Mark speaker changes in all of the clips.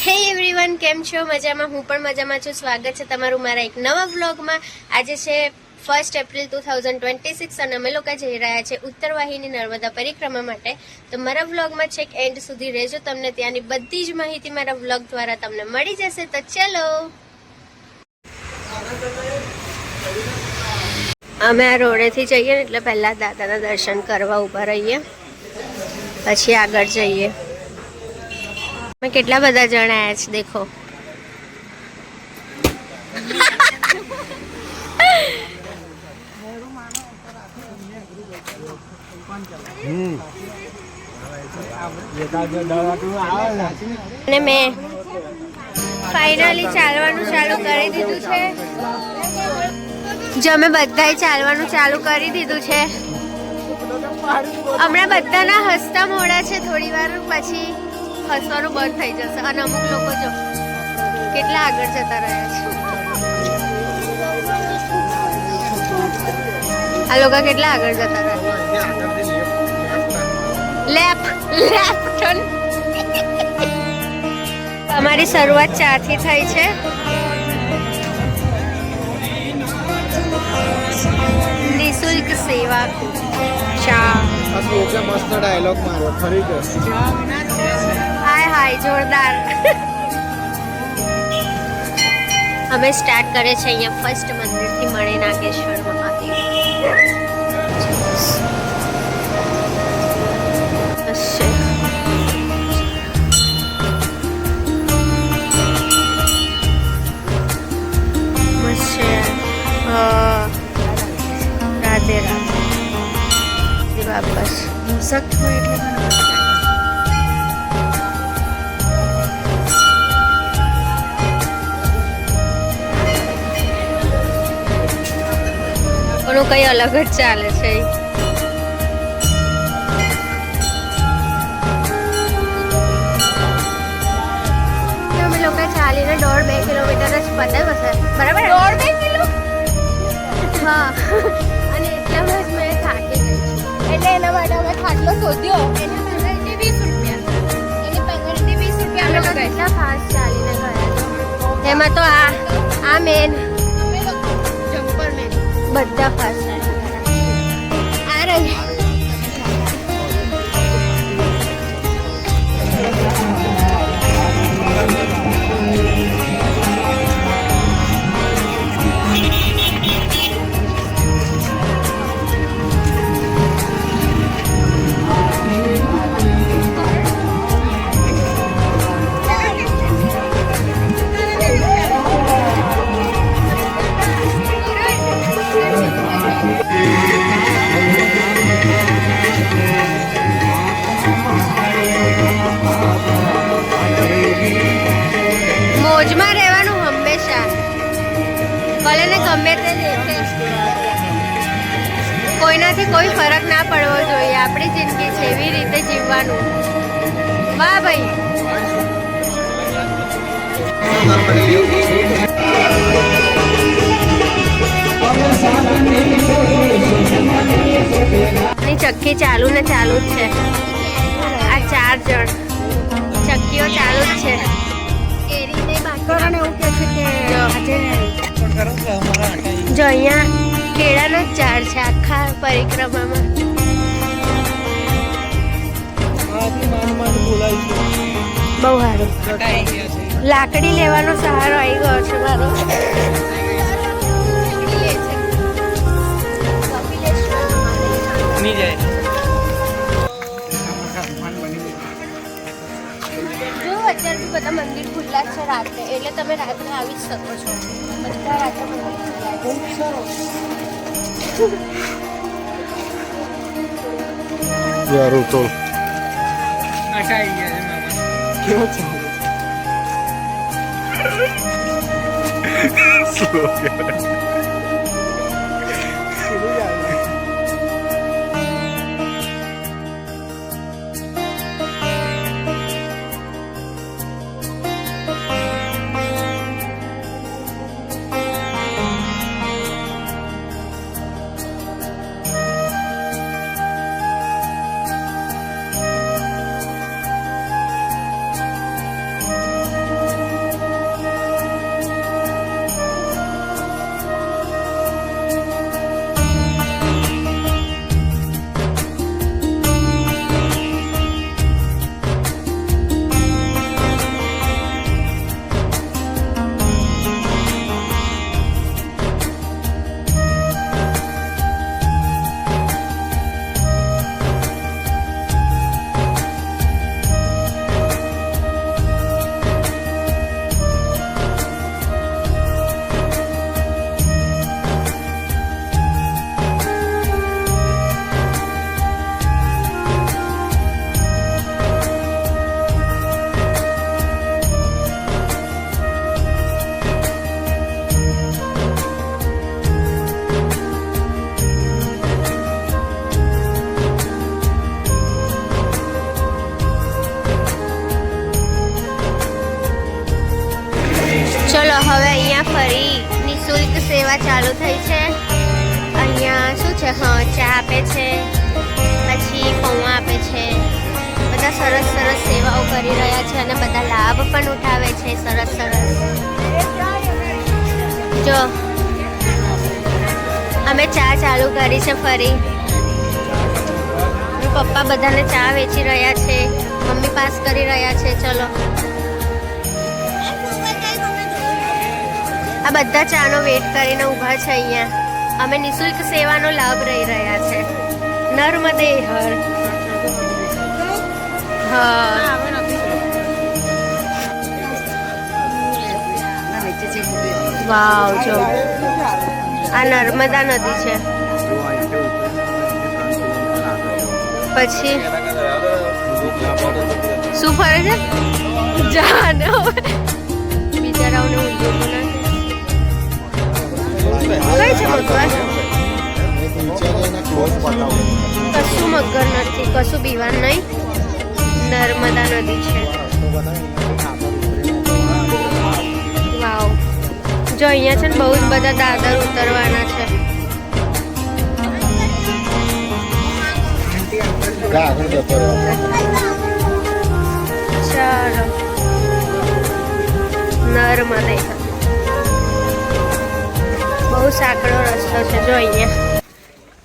Speaker 1: હે એવરીવન, કેમ છો? મજામાં? હું પણ મજામાં છું. સ્વાગત છે તમારું મારા એક નવા વ્લોગમાં. આજે છે 1 એપ્રિલ 2026 અને અમે લોકો જઈ રહ્યા છે ઉત્તરવાહિની નર્મદા પરિક્રમા માટે. તો મારા વ્લોગમાં છેક એન્ડ સુધી રહેજો, તમને ત્યાંની બધી જ માહિતી મારા વ્લોગ દ્વારા તમને મળી જશે. તો ચલો, અમે આ રોડેથી જઈએ ને એટલે પહેલા દાદાના દર્શન કરવા ઊભા રહીએ, પછી આગળ જઈએ. કેટલા બધા જણ આયા છે દેખો. અને મેં ફાઇનલી ચાલવાનું ચાલુ કરી દીધું છે. જો અમે બધાએ ચાલવાનું ચાલુ કરી દીધું છે. હમણાં બધાના હસતા મોડા છે, થોડી વાર પછી હસવાનું બંધ થઈ જશે. અને અમુક લોકો જો કેટલા આગળ જતા રહ્યા છે. આ લોકો કેટલા આગળ જતા રહ્યા. અમારી શરૂઆત 4 થી થઈ છે. નિઃશુલ્ક સેવા ચા.
Speaker 2: મસ્ત ડાયલોગ મારો ફરી
Speaker 1: હાય હાય, જોરદાર. અમે સ્ટાર્ટ કરે છે અહીંયા ફર્સ્ટ મંદિરથી મણે નાગેશ્વર મહાદેવ. રાધે રાધે. વાપસ સખ્ત હોય એટલે કોનું કઈ અલગ જ ચાલે છે. અમે લોકો ચાલીને 1.5-2 કિલોમીટર જ પતાવ્યું હશે, બરાબર? 1.5-2 કિલો. હા, અને એટલામાં જ મેં થાકી ગઈ છું. એટલે એના માટે અમે ખાટલો શોધ્યો. એની પેનલ્ટી 20 રૂપિયા. એની પેનલ્ટી 20 રૂપિયા. અમે લોકો એટલા ફાસ્ટ ચાલીને ગયા. એમાં તો આ મેન જમ્પર મેન બધા ફાસ્ટ ચાલીને આ રહી. મોજમાં રહેવાનું હંમેશા, ભલે ને ગમે તે દેખે. કોઈનાથી કોઈ ફરક ના પડવો જોઈએ. આપણી જિંદગી છે, એવી રીતે જીવવાનું. વાહ ભાઈ. ચક્કી ચાલુ ને ચાલુ જ છે. આ 4 જણ ચક્કીઓ ચાલુ જ છે. જો અહીંયા કેળાનો જ ઝાડ છે આખા પરિક્રમામાં. બહુ સારું. લાકડી લેવાનો સહારો આવી ગયો છે મારો. અત્યારે બધા મંદિર ખુલ્લા છે રાત્રે, એટલે તમે રાત્રે આવી જ શકો છો. બધા રાત્રે મંદિર
Speaker 2: યાર તો કેવો છે.
Speaker 1: હવે અહીંયા ફરી નિઃશુલ્ક સેવા ચાલુ થઈ છે. અહીંયા શું છે? હા, ચા આપે છે, પછી પૌવા આપે છે. બધા સરસ સરસ સેવાઓ કરી રહ્યા છે અને બધા લાભ પણ ઉઠાવે છે. સરસ સરસ. જો અમે ચા ચાલુ કરી છે ફરી. પપ્પા બધાને ચા વેચી રહ્યા છે, મમ્મી પાસ કરી રહ્યા છે. ચલો, આ બધા ચાનો વેટ કરીને ઊભા છે અહીંયા. અમે નિઃશુલ્ક સેવાનો લાભ લઈ રહ્યા છે. નર્મદે હર. હા, વાવ, જો આ નર્મદા નદી છે. પછી શું ફરે છે? જાને બિચારાઓને ઊંધું બનાવે. કઈ છે મગર? કશું મગર નથી, કશું બીવાન નહીં. નર્મદા નદી છે. વાવ, જો અહીંયા છે ને બહુ જ બધા દાદર ઉતરવાના છે. ચાલો, નર્મદે. બહુ સાંકડો રસ્તો છે જો અહીંયા,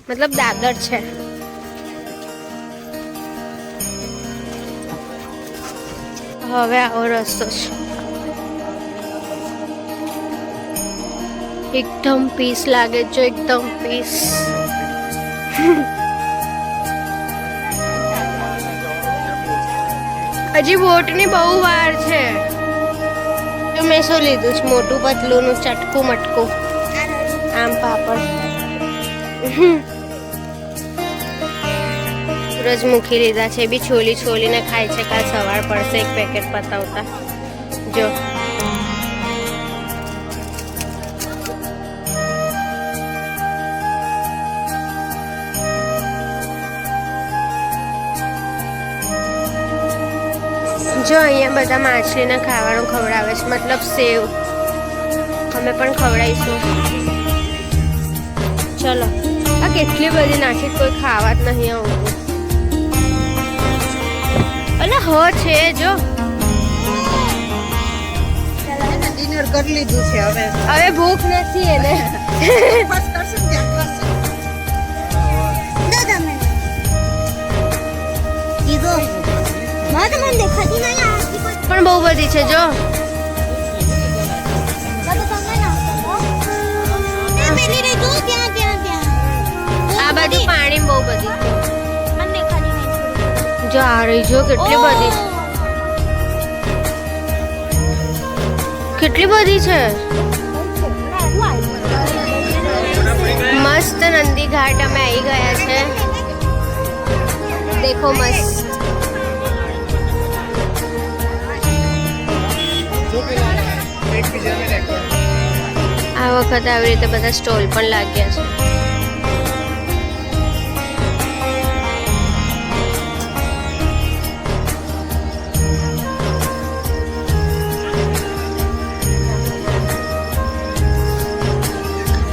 Speaker 1: મતલબ દાદર છે. હવે આવો રસ્તો છે. એકદમ પીસ લાગે જો, એકદમ પીસ. હજી બોટની બહુ વાર છે. તો મેં શું લીધું છે? મોટું પતલું નું ચટકું મટકું આમ પાપડ. સૂરજ મૂકી લીધા છે, બી છોલી છોલીને ખાય છે. કાલ સવાર પડશે એક પેકેટ પતાવતા. જો જો અહીંયા બધા માછલીને ખાવાનું ખવડાવે છે, મતલબ સેવ. અમે પણ ખવડાવીશું. ચલો, આ કેટલી બધી નાખી, કોઈ ખાવા જ નહીં આવતું. અલે હ છે જો.
Speaker 3: ડિનર કરી લીધું છે.
Speaker 1: હવે ભૂખ નથી એને. પણ બહુ બધી છે જો. આ બાજુ પાણી બહુ બધી છે. જો આ રહી જો, કેટલી બધી, કેટલી બધી છે. મસ્ત નંદી ઘાટ અમે આવી ગયા છે. દેખો મસ્ત. આ વખતે આવી રીતે બધા સ્ટોલ પણ લાગ્યા છે.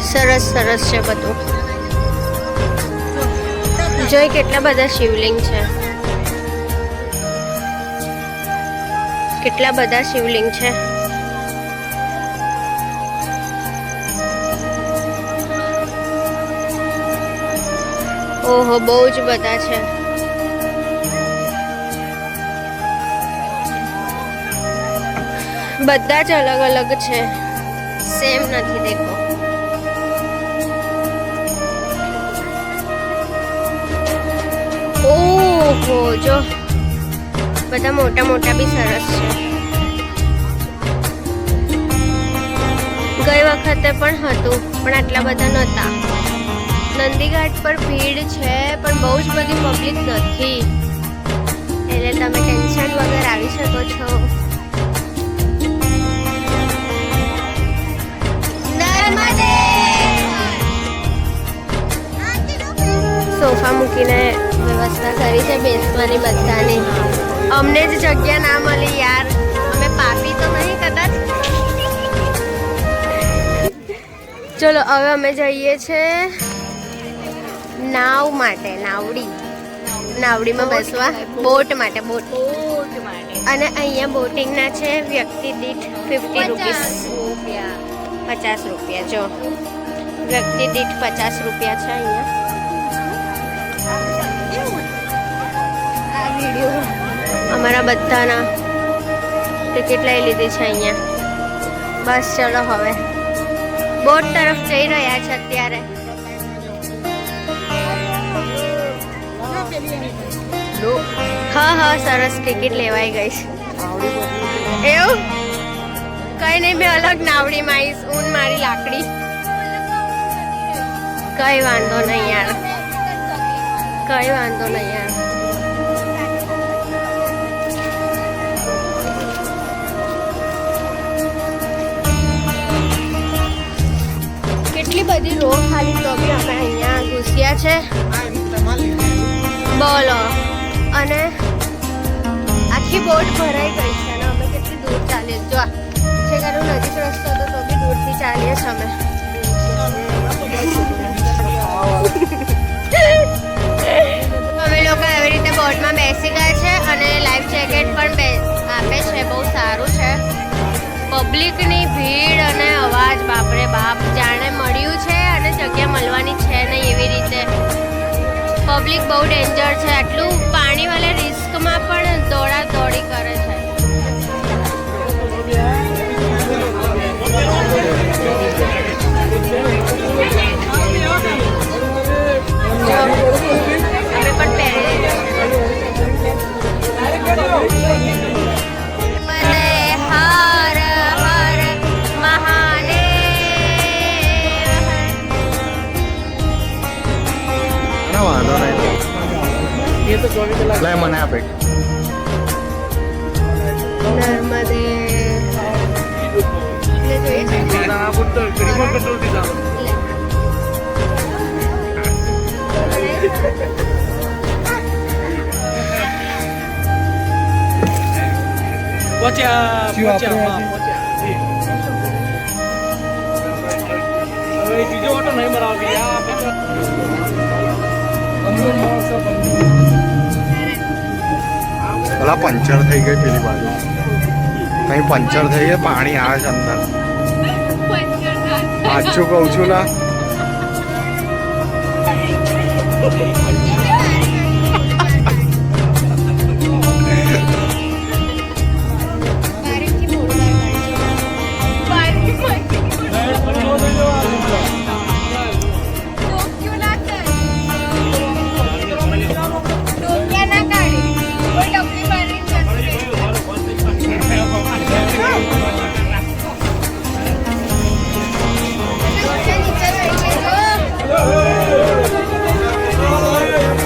Speaker 1: સરસ સરસ છે બધું. જોઈ કેટલા બધા શિવલિંગ છે. કેટલા બધા શિવલિંગ છે. ઓહો, બહુ જ બધા છે. બધા જ અલગ અલગ છે, સેમ નથી. દેખો, ઓહો, જો બધા મોટા મોટા બી સરસ છે. ગઈ વખતે પણ હતું, પણ આટલા બધા નહોતા. નંદીઘાટ પર ભીડ છે, પણ બહુ જ બધી પબ્લિક નથી, એટલે તમે ટેન્શન વગર આવી શકો છો. સોફા મૂકીને વ્યવસ્થા કરી છે બેસવાની બધાની. અમને જ જગ્યા ના મળી યાર. અમે પાપી તો નહીં કદાચ. ચલો હવે અમે જઈએ છે નાવ માટે. નાવડીમાં બેસવા બોટ માટે. અને અહીંયા બોટિંગના છે વ્યક્તિ દીઠ 50 રૂપીસ. 50 રૂપિયા. જો વ્યક્તિ દીઠ 50 રૂપિયા છે અહીંયા. અમારા બધાના ટિકિટ લઈ લીધી છે અહીંયા. બસ ચલો હવે બોટ તરફ જઈ રહ્યા છે અત્યારે. હા સરસ ટિકિટ લેવાઈ ગઈ છે. એવું કઈ નહીં, મેં અલગ નાવડીમાં આવીશ. ઊન મારી લાકડી. કઈ વાંધો નહીં યાર. કેટલી બધી રો ખાલી તો બી અમે અહીંયા ઘૂસ્યા છે. બોલો. અને આખી બોટ ભરાઈ ગઈ છે અને અમે કેટલી દૂર ચાલીએ. જો છે કારું નજીક રસ્તો હતો તો બી દૂરથી ચાલીએ છીએ અમે. અમે લોકો એવી રીતે બોટમાં બેસી ગયા છે અને લાઈફ જેકેટ પણ આપે છે. બહુ સારું છે. પબ્લિકની ભીડ અને અવાજ બાપરે બાપ, જાણે મળ્યું છે અને જગ્યા મળવાની છે નહીં એવી રીતે. પબ્લિક બહુ ડેન્જર છે. આટલું પાણી વાળા રિસ્કમાં પણ દોડા દોડી કરે છે. અમે પણ પહેરી લીધું. હર હર મહાદેવ.
Speaker 2: વાંધો નહીં. મને આપે.
Speaker 1: નર્મદે
Speaker 4: બીજો ઓટો નહીં બરાબર.
Speaker 2: પેલા પંચર થઈ ગઈ પેલી બાજુ. કઈ પંચર થઈ ગઈ, પાણી આવે છે અંદર. સાચું કહું છું ના.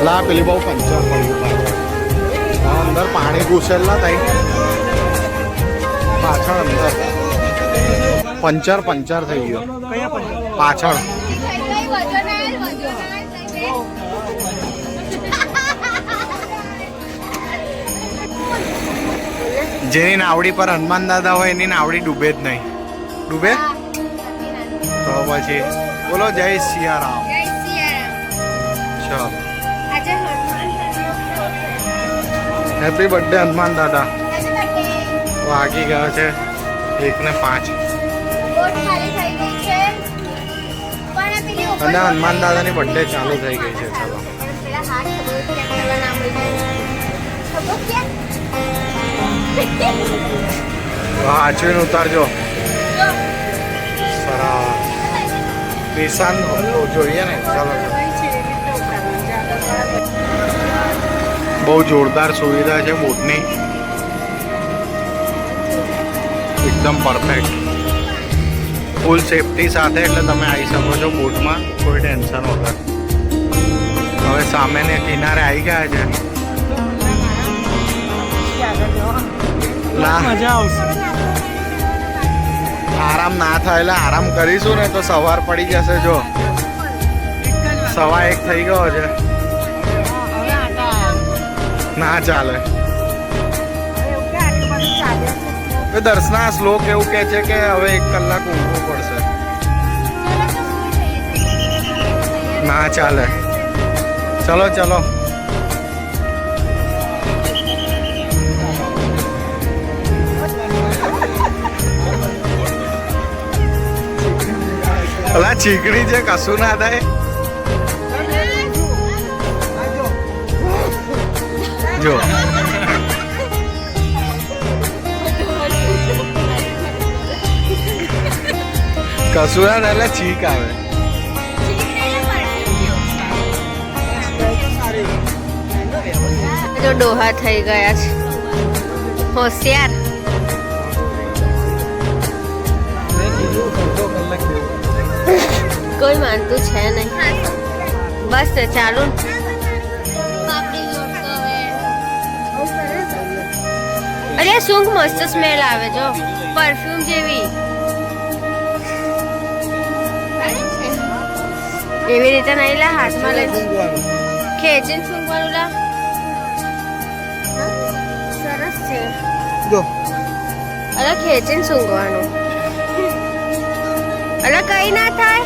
Speaker 2: લા પેલી બહુ પંચર પડ્યું અંદર. પાણી ઘૂસેલા થઈ પાછળ અંદર. પંચર થઈ ગયો પાછળ. જેની નાવડી પર હનુમાન દાદા હોય એની નાવડી ડૂબે જ નહીં. ડૂબે તો પછી બોલો જય સિયારામ. ચલો હેપી બર્થડે હનુમાન દાદા. વાગી ગયો છે 1:05 અને હનુમાન દાદાની બર્થડે ચાલુ થઈ ગઈ છે. ચલો હાચવીને ઉતારજો. સરસ. નિશાન જોઈએ ને. ચાલો બહુ જોરદાર સુવિધા છે બોટની. એકદમ પરફેક્ટ. ફૂલ સેફટી સાથે એટલે તમે આવી શકો છો બોટમાં કોઈ ટેન્શન વગર. હવે સામેને કિનારે આવી ગયા છે.
Speaker 4: મજા આવશે.
Speaker 2: આરામ ના થાય એટલે આરામ કરીશું ને તો સવાર પડી જશે. જો 1:15 થઈ ગયો છે. ના ચાલે. દર્શના શ્લોક એવું કહે છે કે હવે 1 કલાક ઊંઘવું પડશે. ના ચાલે. ચલો ચલો. અલા ચીકણી છે, કશું ના થાય. જો કશું ના થાય એટલે ચીક આવે.
Speaker 1: જો ડોહા થઈ ગયા છે, હોશિયાર. કોઈ માનતું છે નહીં. બસ ને ચાલુ. અરે સૂંઘ મસ્ત સ્મેલ આવે જો, પરફ્યુમ જેવી. એવી રીતે નહીં લા, હાથમાં લઈ ખેંચીને સૂંઘવાનું લા. સરસ છે. અરે ખેંચીને સૂંઘવાનું. અરે કઈ ના થાય.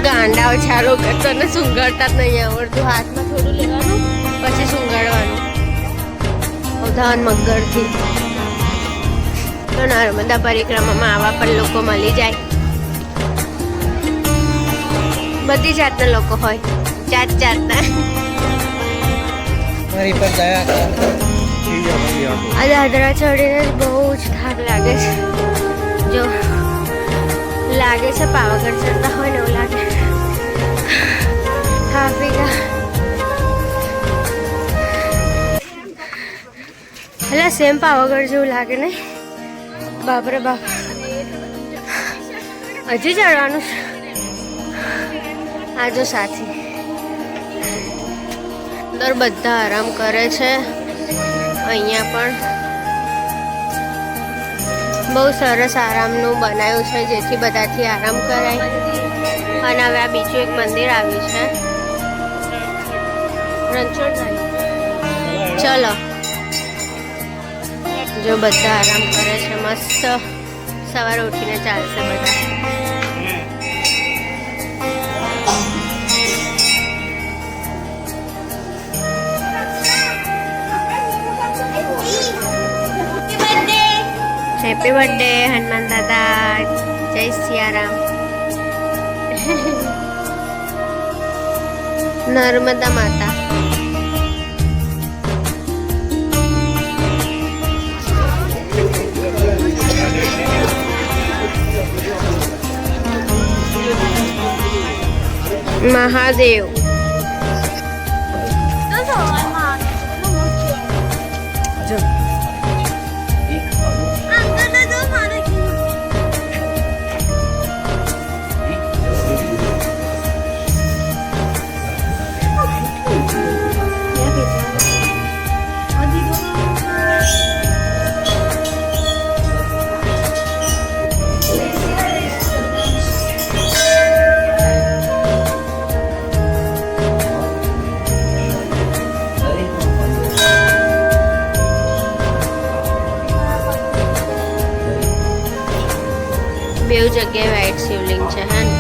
Speaker 1: ગાંડાઓ ચાલો કરતો ને સૂંઘાડતા જ નહીં આવડતું. હાથમાં થોડું લેવાનું પછી સૂંઘાડવાનું ઉધાન મગરથી. તો નર્મદા પરિક્રમામાં આવા પણ લોકો મળી જાય. બધી જાતના લોકો હોય, જાત જાતના. આ દાદરા ચડીને જ બહુ જ થાક લાગે છે. જો લાગે છે પાવાગઢ ચડતા હોય ને એવું લાગે. થાકી ગયા. એટલે સેમ પાવાગઢ જેવું લાગે ને. બાપરે બાપ, હજી ચડવાનું છે. આ જો સાથી અંદર બધા આરામ કરે છે. અહીંયા પણ બહુ સરસ આરામનું બનાવ્યું છે, જેથી બધાથી આરામ કરાય. અને હવે આ બીજું એક મંદિર આવ્યું છે, રણછોડરાય. ચલો, જો બધા આરામ કરે છે મસ્ત. સવારે ઉઠીને ચાલશે બધા. હેપી બર્થડે હનુમાન દાદા. જય સિયારામ. નર્મદા માતા. મહાદેવ. બેઉ જગ્યાએ વ્હાઈટ શિવલિંગ છે. હે ને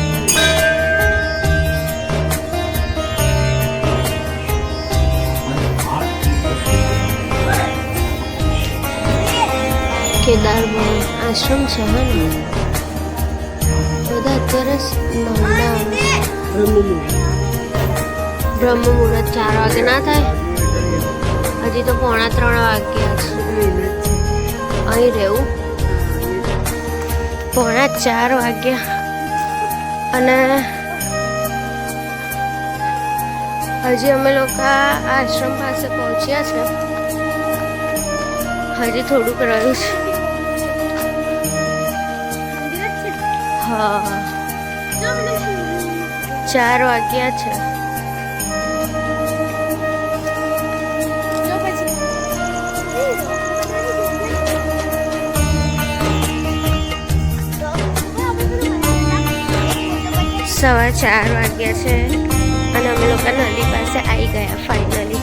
Speaker 1: કેદાર આશ્રમ છે. હે ને બધા અત્યારે બ્રહ્મ મુહૂર્ત 4 વાગે ના થાય. હજી તો 2:45 વાગ્યા છે. અહીં રહેવું 4:45 વાગ્યા. અને હજી અમે લોકો આશ્રમ પાસે પહોંચ્યા છે. હજી થોડુંક રહ્યું છે. હા, 4 વાગ્યા છે. સવા 4 વાગ્યા છે અને અમે લોકો નદી પાસે આવી ગયા ફાઇનલી.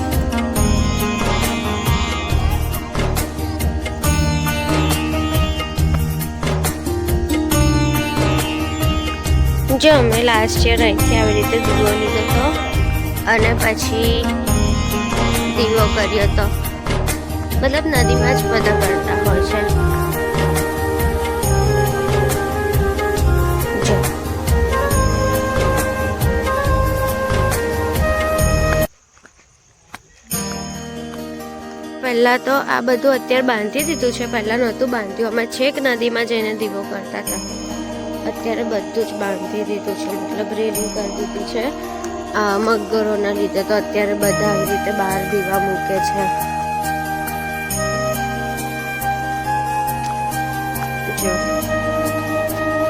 Speaker 1: જો અમે લાસ્ટ યર અહીંથી આવી રીતે દીવો લીધો હતો અને પછી દીવો કર્યો હતો. મતલબ નદીમાં જ બધા કરતા હોય છે. જો પહેલા તો આ બધું અત્યારે બાંધી દીધું છે. પહેલા નહોતું બાંધ્યું. અમે છેક નદીમાં જઈને દીવો કરતા હતા. અત્યારે બધું જ બાંધી દીધું છે. મતલબ રેલિંગ કરી દીધી છે. મગરોના લીધે તો અત્યારે બધા આવી રીતે બહાર દીવા મૂકે છે. જો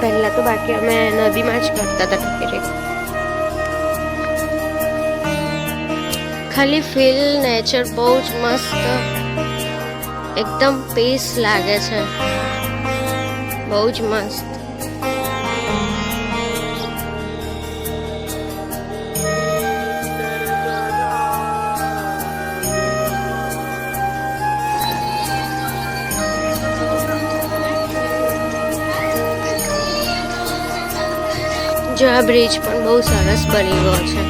Speaker 1: પહેલા તો બાકી અમે નદીમાં જ કરતા હતા ઠીક. ખાલી ફીલ નેચર બહુ જ મસ્ત, એકદમ પીસ લાગે છે. બહુ જ મસ્ત. જો આ બ્રિજ પણ બહુ સરસ બની ગયો છે.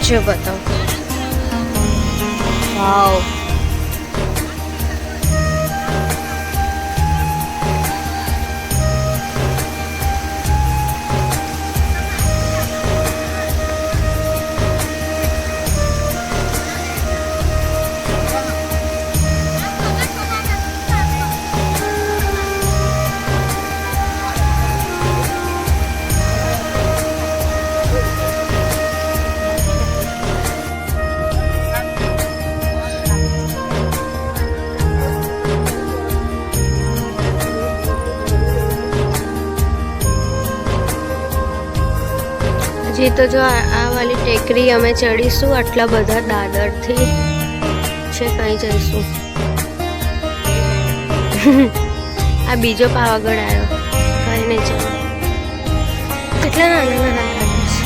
Speaker 1: જો બતાવો. વાવ, હજી તો જો આ વાલી ટેકરી અમે ચડીશું. આટલા બધા દાદરથી છે કઈ જઈશું. આ બીજો પાવાગઢ આવ્યો. કઈ નહીં ચાલો. કેટલા નાના નાના દાદર છે.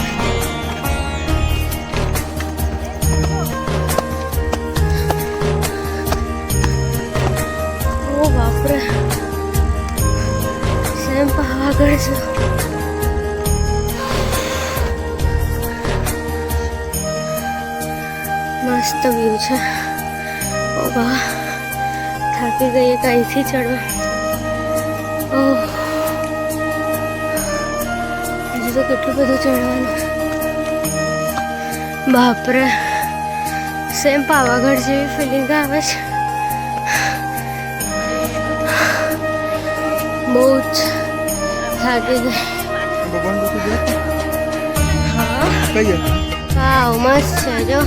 Speaker 1: ઓ બાપરે, સેમ પાવાગઢ છે. મસ્ત વ્યૂ છે. ઓ વાહ, થાકી ગઈ કઈથી ચડવા. ઓહ, હજી તો કેટલું બધું ચડવાનું. બાપરે, સેમ પાવાગઢ જેવી ફિલિંગ આવે છે. બહુ જ થાકી ગઈ. હા, વાવ, મસ્ત છે. જો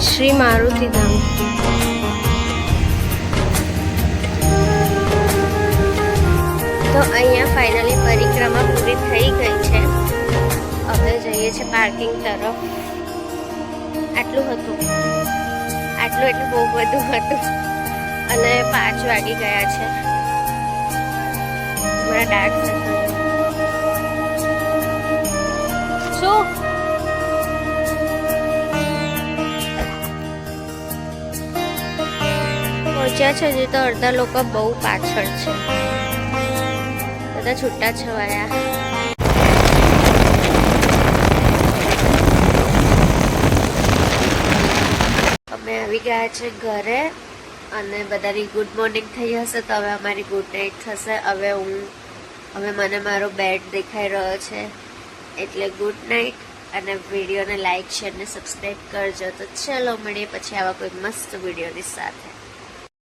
Speaker 1: શ્રી મારુતિ ધામ. તો અહીંયા ફાઇનલી પરિક્રમા પૂરી થઈ ગઈ છે. હવે જઈએ છીએ પાર્કિંગ તરફ. આટલું હતું, આટલું એટલે બહુ બધું હતું. અને 5 વાગી ગયા છે. મારા ડાર્ક સર્કલ શું પહોંચ્યા છે. હજી તો અડધા લોકો બહુ પાછળ છે. બધા છૂટા છવાયા. અમે આવી ગયા છે ઘરે અને બધાની ગુડ મોર્નિંગ થઈ હશે. તો હવે અમારી ગુડ નાઇટ થશે. હવે મને મારો બેડ દેખાઈ રહ્યો છે. એટલે ગુડ નાઇટ. અને વિડીયોને લાઈક શેર ને સબસ્ક્રાઈબ કરજો. તો ચલો મળીએ પછી આવા કોઈ મસ્ત વિડીયોની સાથે.